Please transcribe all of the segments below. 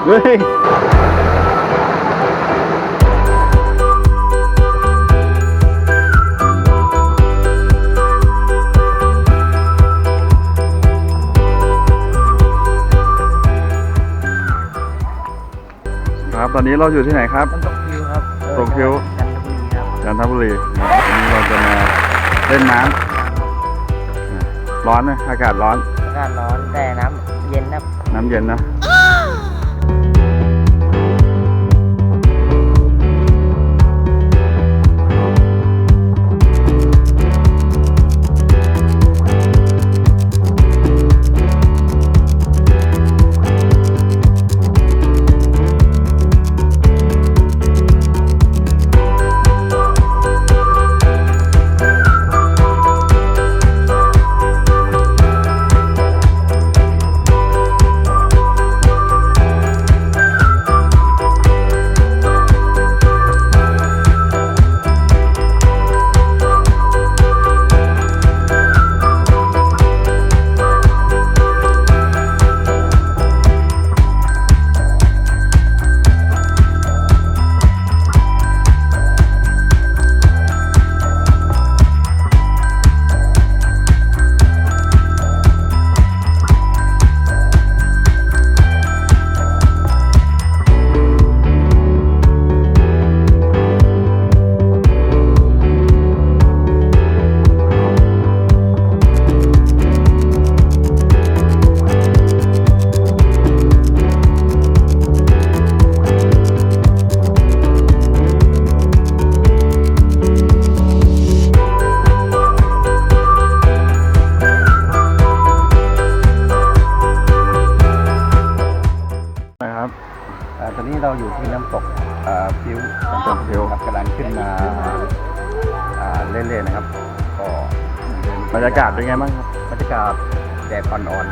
เฮ้ยครับตอนนี้เราอยู่ที่ไหนครับน้ำตกพิวครับตกพิวจันทบุรีวันนี้เราจะมาเล่นน้ำร้อนนะอากาศร้อนอากาศร้อนแต่น้ำเย็นครับน้ำเย็นนะตอนนี้เราอยู่ที่น้ำตกพิวน้ำตกพิวครับกำลังขึ้นมาเรื่อยๆนะครับก็บรรยากาศเป็นไงบ้างครับบรรยากาศแดดอ่อน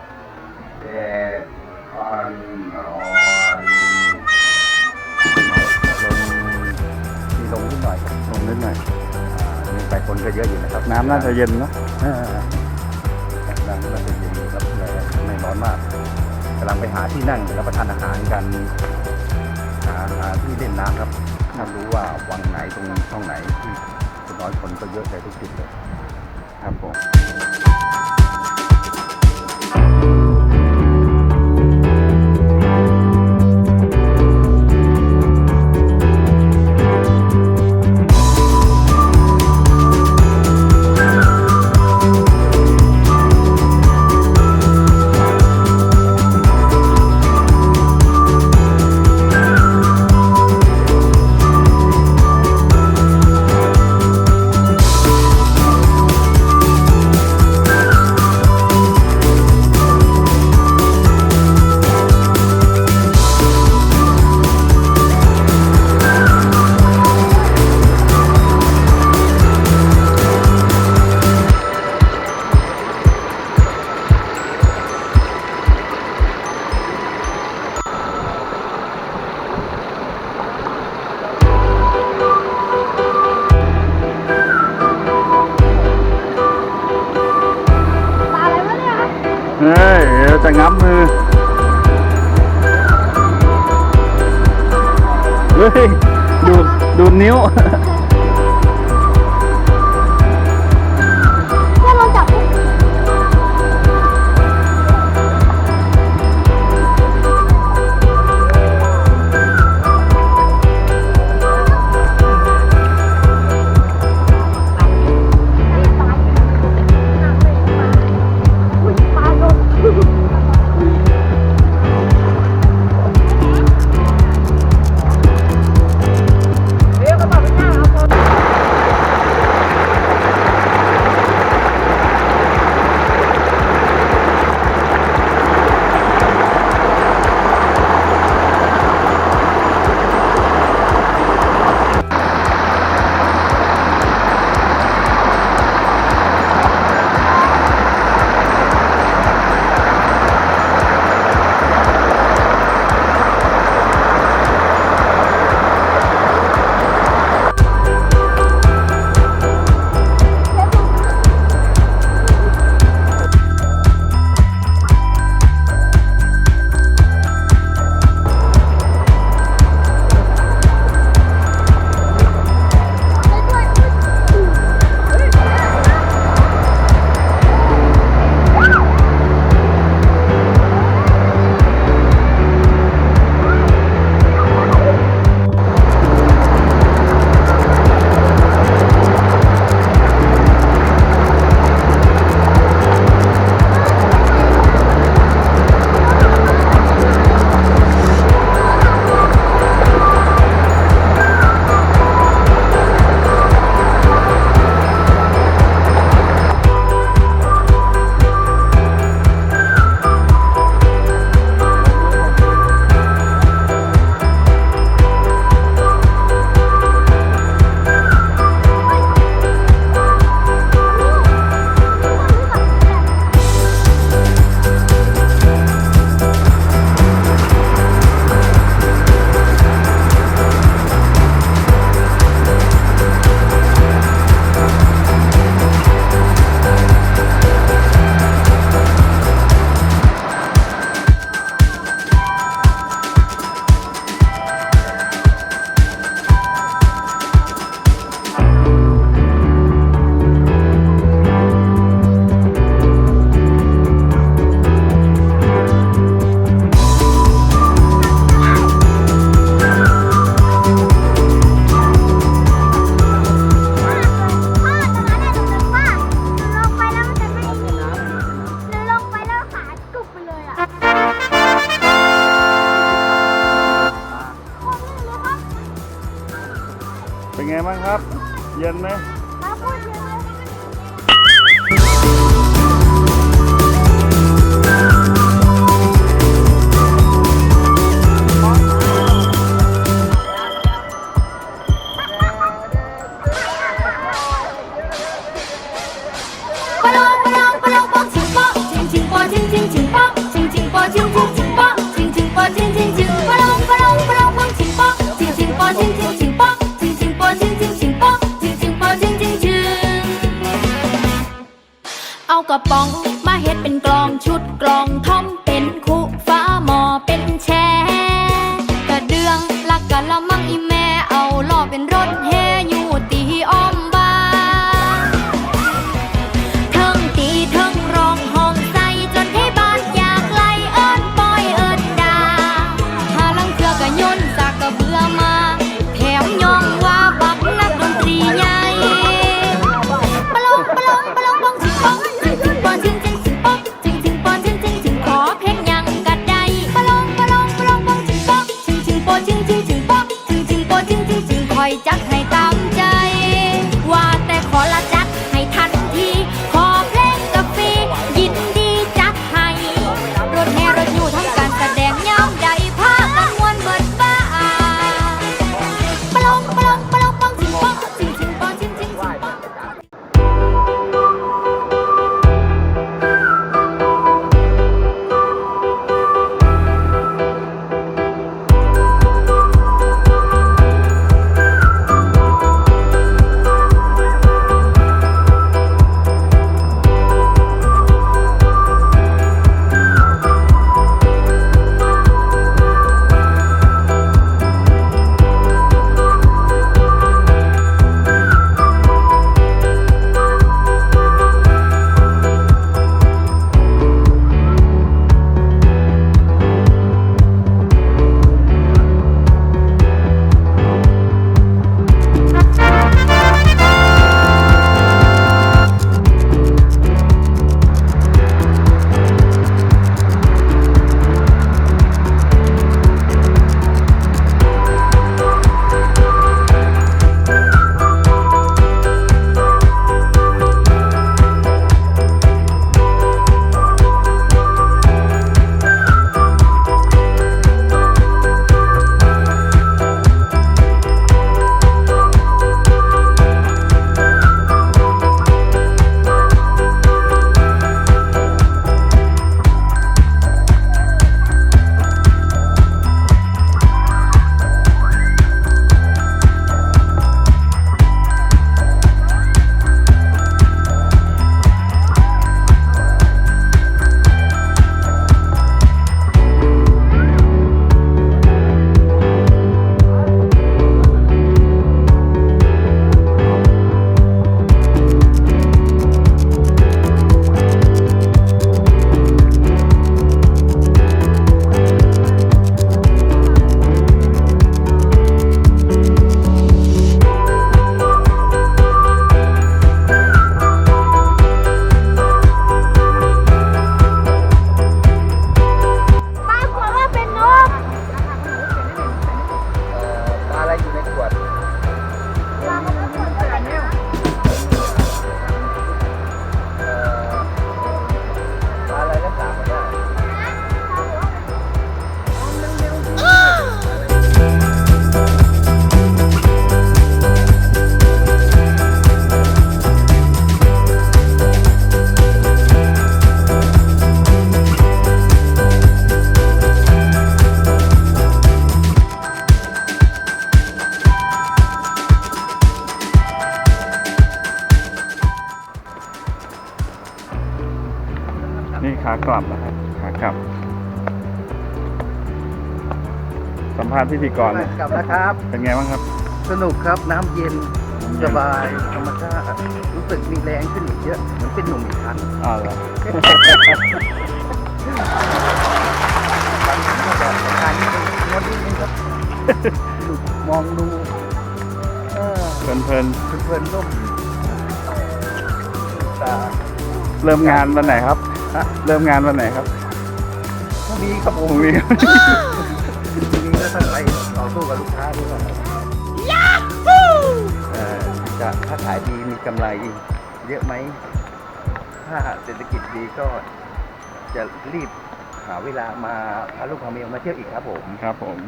ๆแดดอ่อนๆมีลมนิดหน่อยลมนิดหน่อยมีไปคนก็เยอะอยู่นะครับน้ำน่าจะเย็นเนาะน้ำน่าจะเย็นครับไม่ร้อนมากกำลังไปหาที่นั่งรับประทานอาหารกันหาที่เล่นน้ำครับไม่รู้ว่าวังไหนตรงช่องไหนที่คนน้อยคนก็เยอะเลยทุกจุดเลยครับผมเฮ้ยจะงับมือเฮ้ยดูนิ้ว ครับ เย็นไหม ปะลองปะลองปะลองปองชิงปองชิงชิงปอชิงชิงชิงปองชิงชิงปอชิงชิงชิงปองชิงชิงปอชิงชิงชิงปะลองปะลองปะลองปองชิงปองชิงชิงปอชิงชิงชิงปองชิงชิงปอชิงชิงชิงปองชิงชิงปอชิงชิงชิงเอากระป๋องมาเฮ็ดเป็นกลองชุดกลองท่อมเป็นคุฟ้าหมอเป็นแชกระเดืองลักกะละมังอีแม่เอาล้อเป็นรถแห่อยู่ตีอ้อมบ้าน เทิงตีเทิงร้องห้องใส่จนให้บ้านอยากไล่เอิ้นปอยเอิ้นดาหาลังเทือกะย่นสากกะเบื่อมาแถมย่องว่าบักนักดนตรีใหญ่ปะลองปะลองปะลองปองชิงปองชิงชิงปองชิงชิงชิงปองชิงชิงปองชิงชิงชิงขอเพลงยังกะได้ปะลองปะลองปะลองปองชิงปองชิงชิงปองชิงชิงชิงปองชิงชิงปองชิงชิงชิงคอยจักให้ตามใจ ว่าแต่ขอละจัดให้ทันที ขอเพลงกาแฟยินดีจัดให้รถแห่รถอยู่ทำการแสดงยามใดพากันมวนเบิดบ้านปะลองปะลองปะลองปองชิงปองชิงชิงปองชิงชิงชิงปอง อะไรอยู่ในขวดอะไรก็ตามมาได้ นี่ขากลับนะครับขากลับ สัมภาษณ์พิธีกร กลับนะครับ เป็นไงบ้างครับ สนุกครับน้ำเย็นสบายธรรมชาติรู้สึกมีแรงขึ้นอีกเยอะเหมือนเป็นหนุ่มอีกครั้ง อ้าวเหรอ ทานนี้งดนิดนึงครับมองดู เพลิน เพลินๆร่มตา ๆเริ่มงานวันไหนครับ เริ่มงานวันไหนครับ พรุ่งนี้ครับผม พรุ่งนี้ พรุ่งนี้ก็ต้องไปต่อสู้กับลูกค้าด้วย เออ จะถ้าขายดีมีกำไรเยอะไหม ถ้าเศรษฐกิจดีก็จะรีบหาเวลามาพาลูกพาเมียมาเที่ยวอีกครับผม ครับผม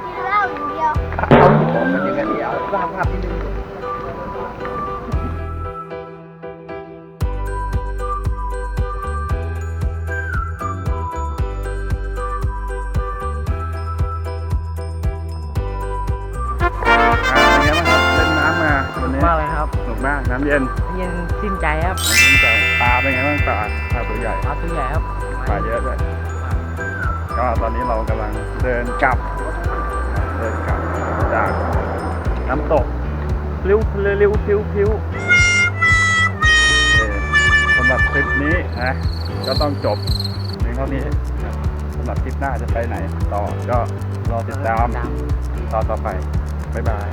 กินเหล้าอย่างเดียว เอาบอกกันอย่างนั้นเดียวสร้างภาพนิดนึง เป็นไงบ้างครับเล่นน้ำมาวันนี้ มากเลยครับ สนุกมากน้ำเย็น เย็นสิ้นใจครับ ชื่นใจปลาเป็นไงบ้างปลาตัวใหญ่ ปลาตัวใหญ่ครับ ปลาเยอะด้วยก็ตอนนี้เรากำลังเดินกลับจากน้ำตกพลิ้วพิ้วสำหรับคลิปนี้นะก็ต้องจบเพียงเท่านี้นะสำหรับคลิปหน้าจะไปไหนต่อก็รอติดตามต่อไปบ๊ายบาย